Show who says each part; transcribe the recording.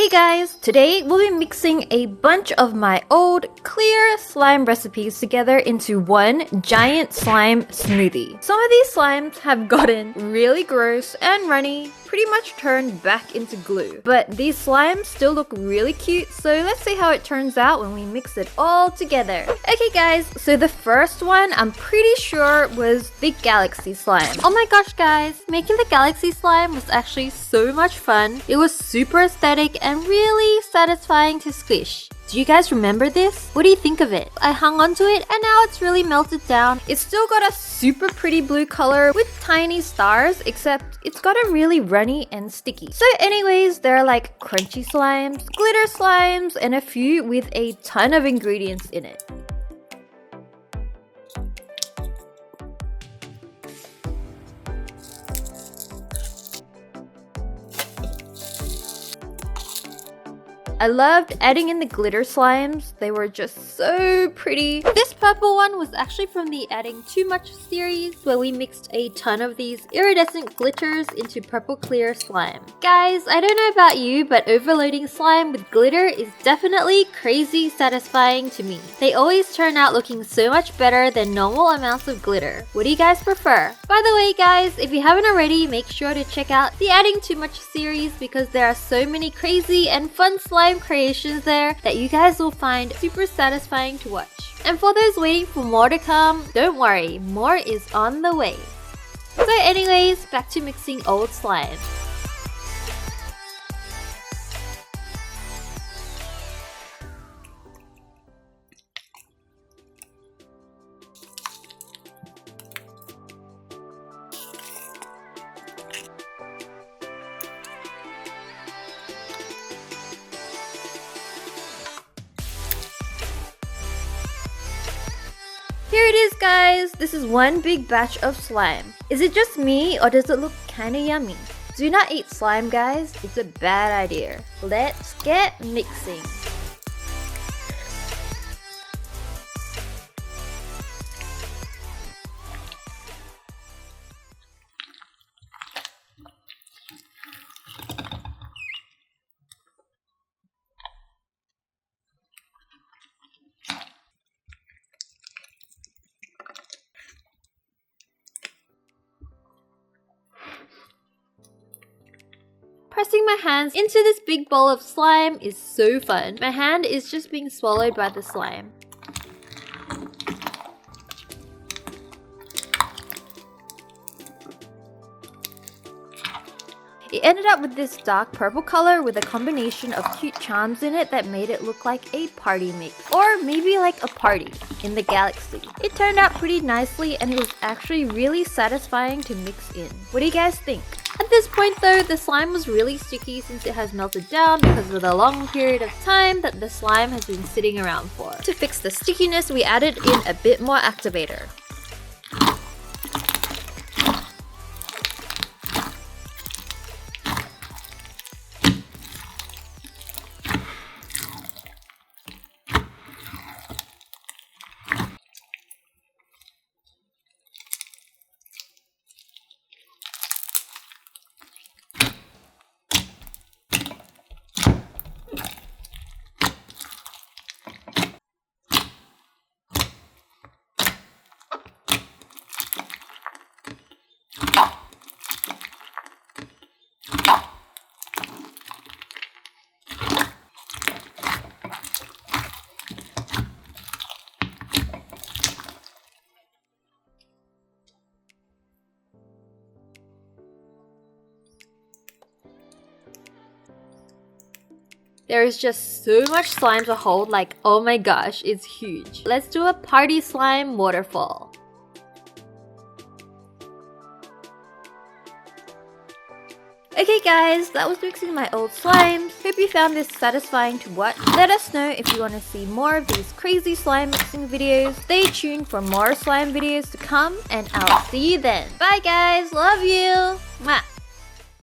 Speaker 1: Hey guys, today we'll be mixing a bunch of my old clear slime recipes together into one giant slime smoothie. Some of these slimes have gotten really gross and runny, pretty much turned back into glue. But these slimes still look really cute, so let's see how it turns out when we mix it all together. Okay guys, so the first one I'm pretty sure was the galaxy slime. Oh my gosh guys, making the galaxy slime was actually so much fun. It was super aesthetic and really satisfying to squish. Do you guys remember this? What do you think of it? I hung onto it and now it's really melted down. It's still got a super pretty blue color with tiny stars, except it's gotten really runny and sticky. So anyways, there are like crunchy slimes, glitter slimes, and a few with a ton of ingredients in it. I loved adding in the glitter slimes. They were just so pretty. This purple one was actually from the Adding Too Much series, where we mixed a ton of these iridescent glitters into purple clear slime. Guys, I don't know about you, but overloading slime with glitter is definitely crazy satisfying to me. They always turn out looking so much better than normal amounts of glitter. What do you guys prefer? By the way guys, if you haven't already, make sure to check out the Adding Too Much series because there are so many crazy and fun slime creations there that you guys will find super satisfying to watch. And for those waiting for more to come, don't worry, more is on the way. So anyways, back to mixing old slime. Here it is guys, this is one big batch of slime. Is it just me or does it look kinda yummy? Do not eat slime guys, it's a bad idea. Let's get mixing. Pressing my hands into this big bowl of slime is so fun. My hand is just being swallowed by the slime. It ended up with this dark purple color with a combination of cute charms in it that made it look like a party mix. Or maybe like a party in the galaxy. It turned out pretty nicely and it was actually really satisfying to mix in. What do you guys think? At this point though, the slime was really sticky since it has melted down because of the long period of time that the slime has been sitting around for. To fix the stickiness, we added in a bit more activator. There is just so much slime to hold, like oh my gosh, it's huge. Let's do a party slime waterfall. Okay guys, that was mixing my old slimes. Hope you found this satisfying to watch. Let us know if you want to see more of these crazy slime mixing videos. Stay tuned for more slime videos to come and I'll see you then. Bye guys, love you! Mwah.